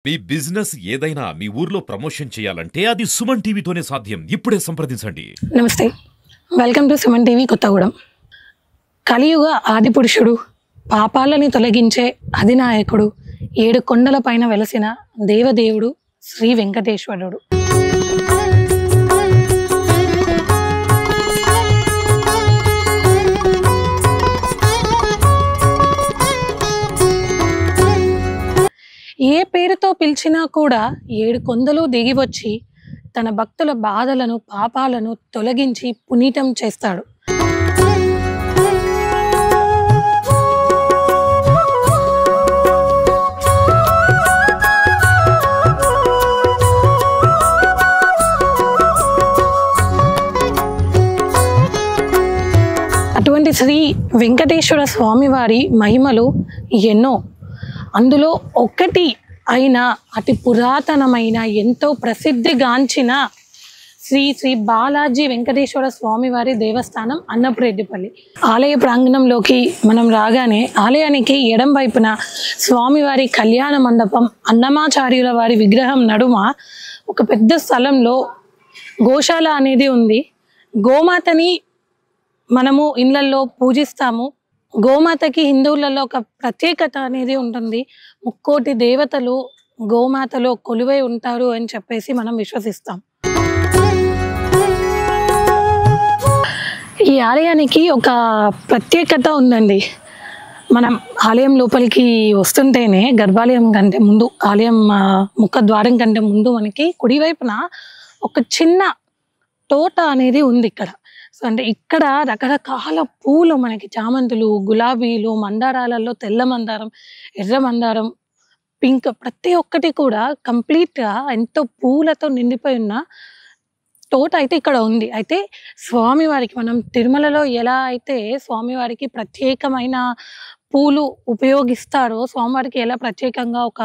మీ business ఏదైనా మీ ఊర్లో promotion చేయాలంటే అది సుమన్ టీవీతోనే సాధ్యం. ఇప్పుడే సంప్రదించండి. నమస్తే, welcome to Suman TV Kothagudem. కలియుగ ఆదిపురుషుడు, పాపాలని తొలగించే అధినాయకుడు, 7 కొండల పైన వెలసిన దేవదేవుడు శ్రీ వెంకటేశ్వరుడు. ఏ పేరుతో పిలిచినా కూడా 7 కొండలు దిగి వచ్చి తన భక్తుల బాధలను, పాపాలను తొలగించి పునీతం చేస్తాడు. అటువంటి శ్రీ వెంకటేశ్వర స్వామివారి మహిమలు ఎన్నో. అందులో ఒకటి అయిన అతి పురాతనమైన ఎంతో ప్రసిద్ధిగాంచిన శ్రీ శ్రీ బాలాజీ వెంకటేశ్వర స్వామివారి దేవస్థానం అన్నపురెడ్డిపల్లి. ఆలయ ప్రాంగణంలోకి మనం రాగానే ఆలయానికి ఎడం వైపున స్వామివారి కళ్యాణ మండపం, అన్నమాచార్యుల వారి విగ్రహం నడుమ ఒక పెద్ద స్థలంలో గోశాల అనేది ఉంది. గోమాతని మనము ఇళ్ళల్లో పూజిస్తాము. గోమాతకి హిందువులలో ఒక ప్రత్యేకత అనేది ఉంటుంది. 3 దేవతలు గోమాతలో కొలువై ఉంటారు అని చెప్పేసి మనం విశ్వసిస్తాం. ఈ ఆలయానికి ఒక ప్రత్యేకత ఉందండి. మనం ఆలయం లోపలికి వస్తుంటేనే గర్భాలయం కంటే ముందు, ఆలయం ముఖద్వారం కంటే ముందు మనకి కుడివైపున ఒక చిన్న తోట అనేది ఉంది ఇక్కడ. సో అంటే ఇక్కడ రకరకాల పూలు, మనకి చామంతులు, గులాబీలు, మందారాలలో తెల్ల మందారం, ఎర్ర మందారం, పింక్, ప్రతి ఒక్కటి కూడా కంప్లీట్గా ఎంతో పూలతో నిండిపోయి ఉన్న తోట అయితే ఇక్కడ ఉంది. అయితే స్వామివారికి మనం తిరుమలలో ఎలా అయితే స్వామివారికి ప్రత్యేకమైన పూలు ఉపయోగిస్తారో, స్వామివారికి ఎలా ప్రత్యేకంగా ఒక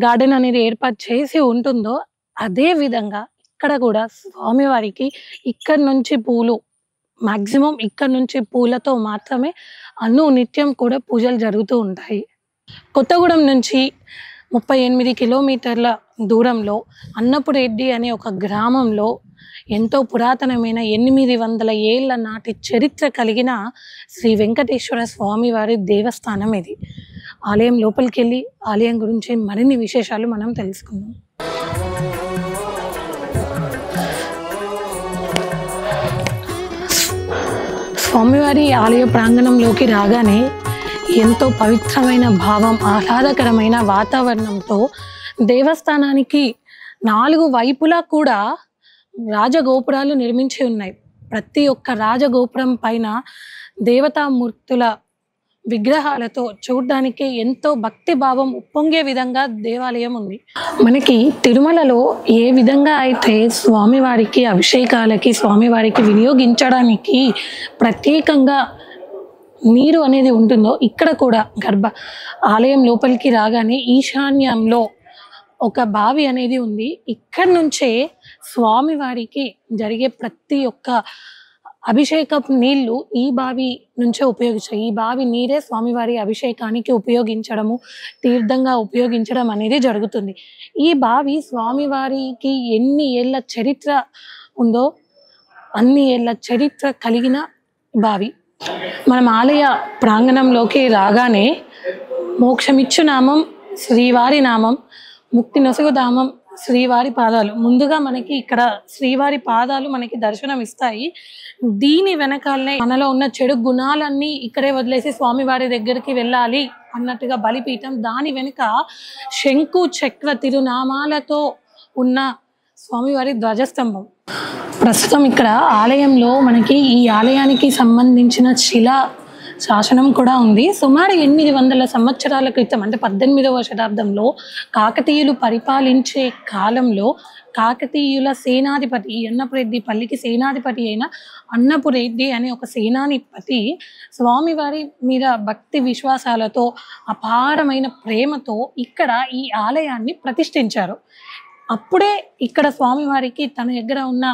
గార్డెన్ అనేది ఏర్పాటు చేసి ఉంటుందో, అదే విధంగా ఇక్కడ కూడా స్వామివారికి ఇక్కడ నుంచి పూలు, మ్యాక్సిమం ఇక్కడ నుంచి పూలతో మాత్రమే నిత్యం కూడా పూజలు జరుగుతూ ఉంటాయి. కొత్తగూడెం నుంచి 38 కిలోమీటర్ల దూరంలో అన్నపురెడ్డి అనే ఒక గ్రామంలో ఎంతో పురాతనమైన 800 ఏళ్ల నాటి చరిత్ర కలిగిన శ్రీ వెంకటేశ్వర స్వామివారి దేవస్థానం ఇది. ఆలయం లోపలికి వెళ్ళి ఆలయం గురించి మరిన్ని విశేషాలు మనం తెలుసుకుందాం. స్వామివారి ఆలయ ప్రాంగణంలోకి రాగానే ఎంతో పవిత్రమైన భావం, ఆహ్లాదకరమైన వాతావరణంతో దేవస్థానానికి 4 వైపులా కూడా రాజగోపురాలు నిర్మించి ఉన్నాయి. ప్రతి ఒక్క రాజగోపురం పైన దేవతామూర్తుల విగ్రహాలతో చూడడానికి ఎంతో భక్తి భావం ఉప్పొంగే విధంగా దేవాలయం ఉంది. మనకి తిరుమలలో ఏ విధంగా అయితే స్వామివారికి అభిషేకాలకి, స్వామివారికి వినియోగించడానికి ప్రత్యేకంగా నీరు అనేది ఉంటుందో, ఇక్కడ కూడా ఆలయం లోపలికి రాగానే ఈశాన్యంలో ఒక బావి అనేది ఉంది. ఇక్కడ నుంచే స్వామివారికి జరిగే ప్రతి ఒక్క అభిషేకపు నీళ్లు ఈ బావి నుంచే ఉపయోగించాయి. ఈ బావి నీరే స్వామివారి అభిషేకానికి ఉపయోగించడము, తీర్థంగా ఉపయోగించడం అనేది జరుగుతుంది. ఈ బావి స్వామివారికి ఎన్ని ఏళ్ళ చరిత్ర ఉందో అన్ని ఏళ్ళ చరిత్ర కలిగిన బావి. మనం ఆలయ ప్రాంగణంలోకి రాగానే మోక్షమిచ్చు నామం శ్రీవారి నామం, ముక్తి నొసగు ధామం శ్రీవారి పాదాలు. ముందుగా మనకి ఇక్కడ శ్రీవారి పాదాలు మనకి దర్శనం ఇస్తాయి. దీని వెనకాలనే మనలో ఉన్న చెడు గుణాలన్నీ ఇక్కడే వదిలేసి స్వామివారి దగ్గరికి వెళ్ళాలి అన్నట్టుగా బలిపీఠం, దాని వెనుక శంకు చక్ర తిరునామాలతో ఉన్న స్వామివారి ధ్వజస్తంభం. ప్రస్తుతం ఇక్కడ ఆలయంలో మనకి ఈ ఆలయానికి సంబంధించిన శిలా శాసనం కూడా ఉంది. సుమారు 800 సంవత్సరాల క్రితం, అంటే 18వ శతాబ్దంలో కాకతీయులు పరిపాలించే కాలంలో కాకతీయుల సేనాధిపతి, ఈ అన్నపురెడ్డి పల్లికి సేనాధిపతి అయిన అన్నపురెడ్డి అనే ఒక సేనాధిపతి స్వామివారి మీద భక్తి విశ్వాసాలతో, అపారమైన ప్రేమతో ఇక్కడ ఈ ఆలయాన్ని ప్రతిష్ఠించారు. అప్పుడే ఇక్కడ స్వామివారికి తన దగ్గర ఉన్న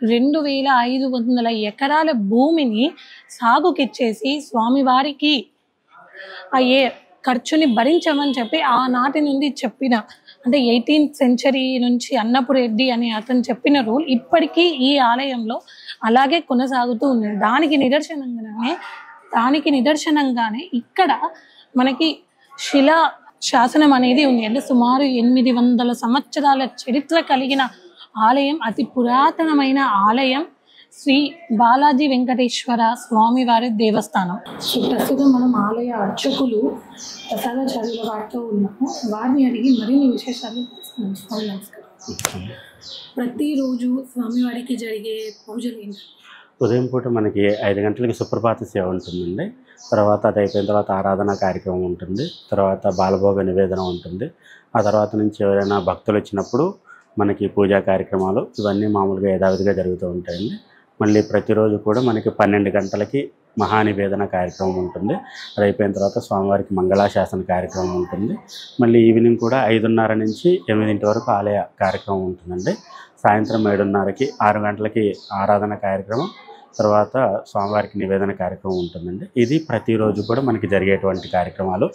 2500 ఎకరాల భూమిని సాగుకిచ్చేసి స్వామివారికి అయ్యే ఖర్చుని భరించమని చెప్పి ఆనాటి నుండి చెప్పిన, అంటే 18th సెంచరీ నుంచి అన్నపు రెడ్డి అని అతను చెప్పిన రూల్ ఇప్పటికీ ఈ ఆలయంలో అలాగే కొనసాగుతూ ఉంది. దానికి నిదర్శనంగానే ఇక్కడ మనకి శిలా శాసనం అనేది ఉంది. అంటే సుమారు 800 సంవత్సరాల చరిత్ర కలిగిన ఆలయం, అతి పురాతనమైన ఆలయం శ్రీ బాలాజీ వెంకటేశ్వర స్వామివారి దేవస్థానం. సో ప్రస్తుతం మనం ఆలయ అర్చకులు ప్రసాదాచార్యుల వారితో ఉన్నాము. వారిని అడిగి మరిన్ని విశేషాలు తెలుసుకుందాం. నమస్కారం. ప్రతిరోజు స్వామివారికి జరిగే పూజలు ఏంటి? ఉదయం పూట మనకి 5 గంటలకి సుప్రభాత సేవ ఉంటుందండి. తర్వాత అది అయిపోయిన తర్వాత ఆరాధన కార్యక్రమం ఉంటుంది. తర్వాత బాలభోగ నివేదన ఉంటుంది. ఆ తర్వాత నుంచి ఎవరైనా భక్తులు వచ్చినప్పుడు మనకి పూజా కార్యక్రమాలు ఇవన్నీ మామూలుగా యథావిధిగా జరుగుతూ ఉంటాయండి. మళ్ళీ ప్రతిరోజు కూడా మనకి 12 గంటలకి మహానివేదన కార్యక్రమం ఉంటుంది. అది అయిపోయిన తర్వాత స్వామివారికి మంగళాశాసన కార్యక్రమం ఉంటుంది. మళ్ళీ ఈవినింగ్ కూడా 5:30 నుంచి 8 వరకు ఆలయ కార్యక్రమం ఉంటుందండి. సాయంత్రం 7:30కి 6 గంటలకి ఆరాధన కార్యక్రమం, తర్వాత స్వామివారికి నివేదన కార్యక్రమం ఉంటుందండి. ఇది ప్రతిరోజు కూడా మనకి జరిగేటువంటి కార్యక్రమాలు.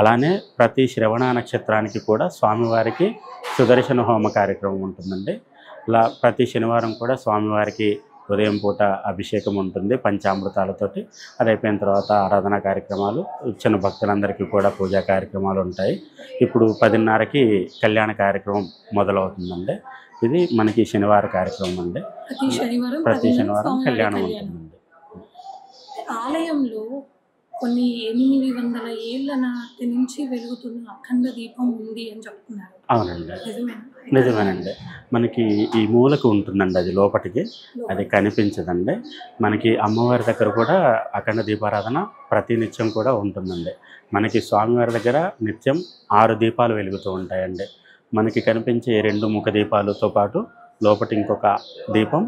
అలానే ప్రతి శ్రవణ నక్షత్రానికి కూడా స్వామివారికి సుదర్శన హోమ కార్యక్రమం ఉంటుందండి. ఇలా ప్రతి శనివారం కూడా స్వామివారికి ఉదయం పూట అభిషేకం ఉంటుంది పంచామృతాలతోటి. అది అయిపోయిన తర్వాత ఆరాధన కార్యక్రమాలు, వచ్చిన భక్తులందరికీ కూడా పూజా కార్యక్రమాలు ఉంటాయి. ఇప్పుడు 10:30కి కళ్యాణ కార్యక్రమం మొదలవుతుందండి. ఇది మనకి శనివారం కార్యక్రమం అండి. ప్రతి శనివారం కళ్యాణం ఉంటుందండి. ఆలయంలో కొన్ని 800 ఏళ్ల నాటి నుంచి వెలుగుతున్న అఖండ దీపం ఉంది అని చెప్తున్నారు. అవునండి, నిజమేనండి. మనకి ఈ మూలకు ఉంటుందండి, అది లోపటికి అది కనిపించదండి. మనకి అమ్మవారి దగ్గర కూడా అఖండ దీపారాధన ప్రతి నిత్యం కూడా ఉంటుందండి. మనకి స్వామివారి దగ్గర నిత్యం 6 దీపాలు వెలుగుతూ ఉంటాయండి. మనకి కనిపించే 2 ముఖ దీపాలతో పాటు లోపటి ఇంకొక దీపం,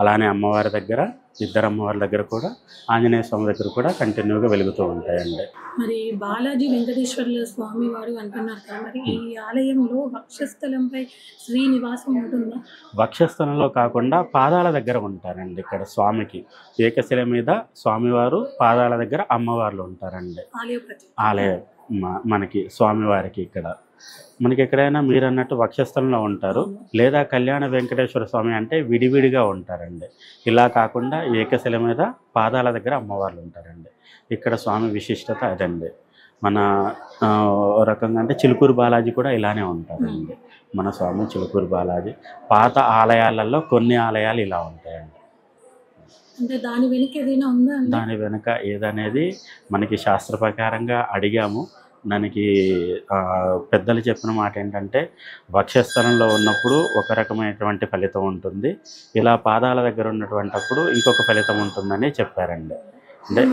అలానే అమ్మవారి దగ్గర 2 అమ్మవారి దగ్గర కూడా, ఆంజనేయ స్వామి దగ్గర కూడా కంటిన్యూగా వెలుగుతూ ఉంటాయండి. మరి బాలాజీ వెంకటేశ్వర్ల స్వామి వారు అంటున్నారు కదా, మరి ఈ ఆలయంలో వక్షస్థలంపై శ్రీనివాసం ఉంటుందా? వక్షస్థలంలో కాకుండా పాదాల దగ్గర ఉంటారండి. ఇక్కడ స్వామికి ఏకశిల మీద స్వామివారు, పాదాల దగ్గర అమ్మవార్లు ఉంటారండి. ఆలయం మనకి స్వామివారికి ఇక్కడ మనకి ఎక్కడైనా మీరు అన్నట్టు వక్షస్థలంలో ఉంటారు, లేదా కళ్యాణ వెంకటేశ్వర స్వామి అంటే విడివిడిగా ఉంటారండి. ఇలా కాకుండా ఏకశిల మీద పాదాల దగ్గర అమ్మవార్లు ఉంటారండి. ఇక్కడ స్వామి విశిష్టత అదండి. మన రకంగా అంటే చిలుకూరు బాలాజీ కూడా ఇలానే ఉంటారండి. మన స్వామి చిలుకూరు బాలాజీ. పాత ఆలయాలలో కొన్ని ఆలయాలు ఇలా ఉంటాయండి. అంటే దాని వెనుక ఏదైనా ఉందా? దాని వెనుక ఏదనేది మనకి శాస్త్ర ప్రకారంగా అడిగాము. దానికి పెద్దలు చెప్పిన మాట ఏంటంటే, వక్షస్థలంలో ఉన్నప్పుడు ఒక రకమైనటువంటి ఫలితం ఉంటుంది, ఇలా పాదాల దగ్గర ఉన్నటువంటిప్పుడు ఇంకొక ఫలితం ఉంటుందని చెప్పారండి. అంటే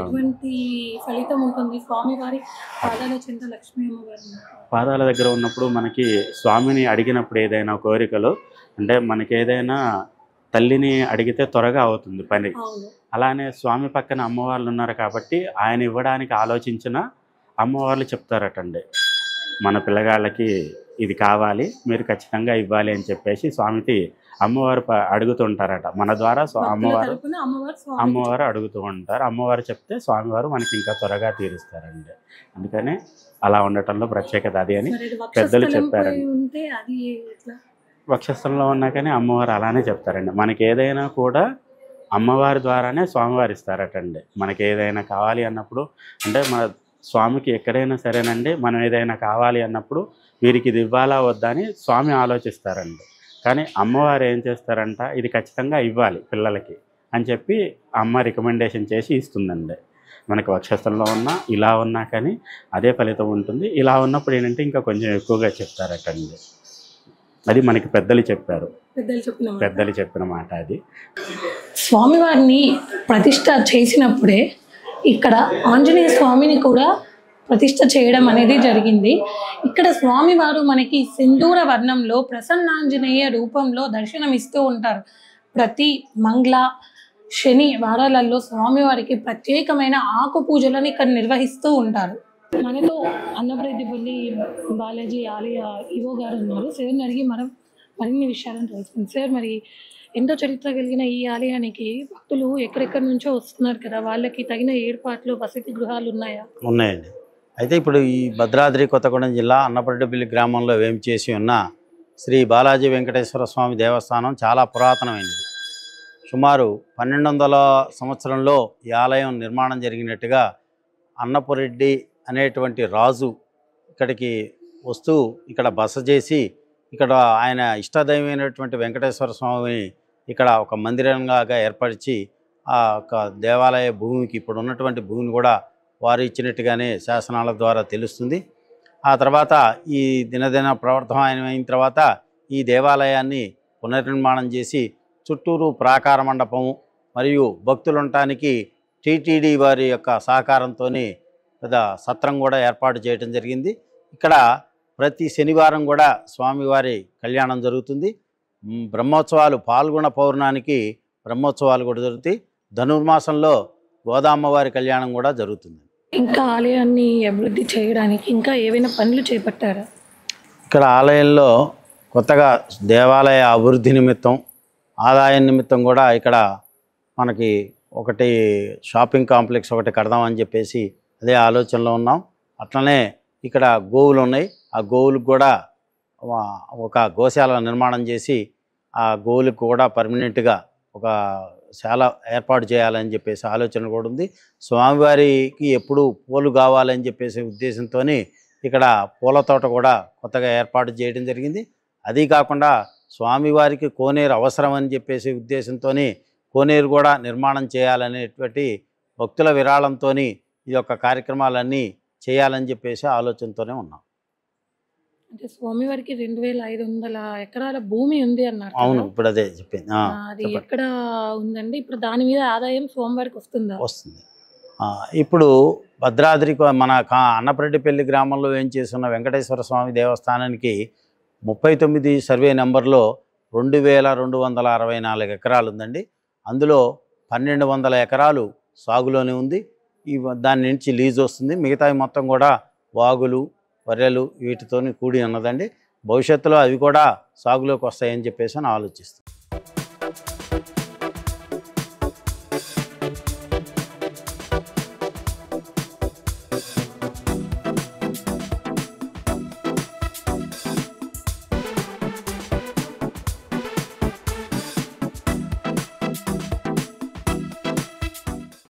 ఎటువంటి ఫలితం ఉంటుంది? స్వామివారి పాదాల చెంత లక్ష్మీ అమ్మవారి పాదాల దగ్గర ఉన్నప్పుడు మనకి స్వామిని అడిగినప్పుడు ఏదైనా కోరికలు, అంటే మనకి ఏదైనా తల్లిని అడిగితే త్వరగా అవుతుంది పని. అలానే స్వామి పక్కన అమ్మవార్లు ఉన్నారు కాబట్టి ఆయన ఇవ్వడానికి ఆలోచించిన అమ్మవార్లు చెప్తారటండి, మన పిల్లగాళ్ళకి ఇది కావాలి, మీరు ఖచ్చితంగా ఇవ్వాలి అని చెప్పేసి స్వామికి అమ్మవారు అడుగుతుంటారట. మన ద్వారా అమ్మవారు అడుగుతూ ఉంటారు. అమ్మవారు చెప్తే స్వామివారు మనకి ఇంకా త్వరగా తీరుస్తారండి. అందుకని అలా ఉండటంలో ప్రత్యేకత అది అని పెద్దలు చెప్పారండి. వక్షస్థలంలో ఉన్నా కానీ అమ్మవారు అలానే చెప్తారండి. మనకి ఏదైనా కూడా అమ్మవారి ద్వారానే స్వామివారు ఇస్తారటండి. మనకి ఏదైనా కావాలి అన్నప్పుడు, అంటే మన స్వామికి ఎక్కడైనా సరేనండి, మనం ఏదైనా కావాలి అన్నప్పుడు వీరికి ఇది ఇవ్వాలా వద్దా అని స్వామి ఆలోచిస్తారండి. కానీ అమ్మవారు ఏం చేస్తారంట, ఇది ఖచ్చితంగా ఇవ్వాలి పిల్లలకి అని చెప్పి అమ్మ రికమెండేషన్ చేసి ఇస్తుందండి. మనకి వక్షస్థలంలో ఉన్నా ఇలా ఉన్నా కానీ అదే ఫలితం ఉంటుంది. ఇలా ఉన్నప్పుడు ఏంటంటే ఇంకా కొంచెం ఎక్కువగా చెప్తారటండి. అది మనకి పెద్దలు చెప్పారు, పెద్దలు చెప్పిన మాట అది. స్వామివారిని ప్రతిష్ట చేసినప్పుడే ఇక్కడ ఆంజనేయ స్వామిని కూడా ప్రతిష్ట చేయడం అనేది జరిగింది. ఇక్కడ స్వామివారు మనకి సింధూర వర్ణంలో ప్రసన్నాంజనేయ రూపంలో దర్శనమిస్తూ ఉంటారు. ప్రతి మంగళ శని వారాలలో స్వామివారికి ప్రత్యేకమైన ఆకు పూజలను ఇక్కడ నిర్వహిస్తూ ఉంటారు. మనతో అన్నప్రతిపల్లి బాలాజీ ఆలయ ఈవో గారు ఉన్నారు. సార్ని అడిగి మనం మరిన్ని విషయాలను తెలుసుకుంది. సార్, మరి ఎంతో చరిత్ర కలిగిన ఈ ఆలయానికి భక్తులు ఎక్కడెక్కడి నుంచో వస్తున్నారు కదా, వాళ్ళకి తగిన ఏర్పాట్లు, వసతి గృహాలు ఉన్నాయా? ఉన్నాయండి. అయితే ఇప్పుడు ఈ భద్రాద్రి కొత్తగూడెం జిల్లా అన్నపరెడ్డిపల్లి గ్రామంలో వేంచేసి ఉన్న శ్రీ బాలాజీ వెంకటేశ్వర స్వామి దేవస్థానం చాలా పురాతనమైనది. సుమారు 1200 సంవత్సరంలో ఈ ఆలయం నిర్మాణం జరిగినట్టుగా అన్నపురెడ్డి అనేటువంటి రాజు ఇక్కడికి వస్తూ ఇక్కడ బస చేసి ఇక్కడ ఆయన ఇష్టదైవమైనటువంటి వెంకటేశ్వర స్వామిని ఇక్కడ ఒక మందిరంగా ఏర్పరిచి ఆ ఒక దేవాలయ భూమికి ఇప్పుడు ఉన్నటువంటి భూమిని కూడా వారు ఇచ్చినట్టుగానే శాసనాల ద్వారా తెలుస్తుంది. ఆ తర్వాత ఈ దినదిన ప్రవర్ధమానమైన తర్వాత ఈ దేవాలయాన్ని పునర్నిర్మాణం చేసి చుట్టూరు ప్రాకార మండపము మరియు భక్తులు ఉండటానికి టీటీడీ వారి యొక్క సహకారంతో పెద్ద సత్రం కూడా ఏర్పాటు చేయడం జరిగింది. ఇక్కడ ప్రతి శనివారం కూడా స్వామివారి కళ్యాణం జరుగుతుంది. బ్రహ్మోత్సవాలు పాల్గొన పౌర్ణానికి బ్రహ్మోత్సవాలు కూడా జరుగుతాయి. ధనుర్మాసంలో గోదామ్మవారి కళ్యాణం కూడా జరుగుతుంది. ఇంకా ఆలయాన్ని అభివృద్ధి చేయడానికి ఇంకా ఏవైనా పనులు చేపట్టారా? ఇక్కడ ఆలయంలో కొత్తగా దేవాలయ అభివృద్ధి నిమిత్తం ఆదాయం నిమిత్తం కూడా ఇక్కడ మనకి ఒకటి షాపింగ్ కాంప్లెక్స్ ఒకటి కడదామని చెప్పేసి అదే ఆలోచనలో ఉన్నాం. అట్లనే ఇక్కడ గోవులు ఉన్నాయి. ఆ గోవులకు కూడా ఒక గోశాల నిర్మాణం చేసి ఆ గోవులకు కూడా పర్మనెంట్గా ఒక శాల ఏర్పాటు చేయాలని చెప్పేసి ఆలోచన కూడా ఉంది. స్వామివారికి ఎప్పుడు పూలు కావాలని చెప్పేసి ఉద్దేశంతో ఇక్కడ పూల తోట కూడా కొత్తగా ఏర్పాటు చేయడం జరిగింది. అది కాకుండా స్వామివారికి కోనేరు అవసరం అని చెప్పేసి ఉద్దేశంతో కోనేరు కూడా నిర్మాణం చేయాలనేటువంటి భక్తుల విరాళంతో ఈ యొక్క కార్యక్రమాలన్నీ చేయాలని చెప్పేసి ఆలోచనతోనే ఉన్నాం. అంటే స్వామివారికి 2500 ఎకరాల భూమి ఉంది అన్నారు. అవును, ఇప్పుడు అదే చెప్పింది. అది ఎక్కడ ఉందండి? ఇప్పుడు దాని మీద ఆదాయం స్వామివారికి వస్తుందా? వస్తుంది. ఇప్పుడు భద్రాద్రి మన అన్నపరెడ్డిపల్లి గ్రామంలో ఏం చేస్తున్న వెంకటేశ్వర స్వామి దేవస్థానానికి 39 సర్వే నెంబర్లో 2264 ఎకరాలు ఉందండి. అందులో 1200 ఎకరాలు సాగులోనే ఉంది. దాని నుంచి లీజ్ వస్తుంది. మిగతావి మొత్తం కూడా వాగులు బర్రెలు వీటితో కూడి ఉన్నదండి. భవిష్యత్తులో అవి కూడా సాగులోకి వస్తాయని చెప్పేసి ఆలోచిస్తాం.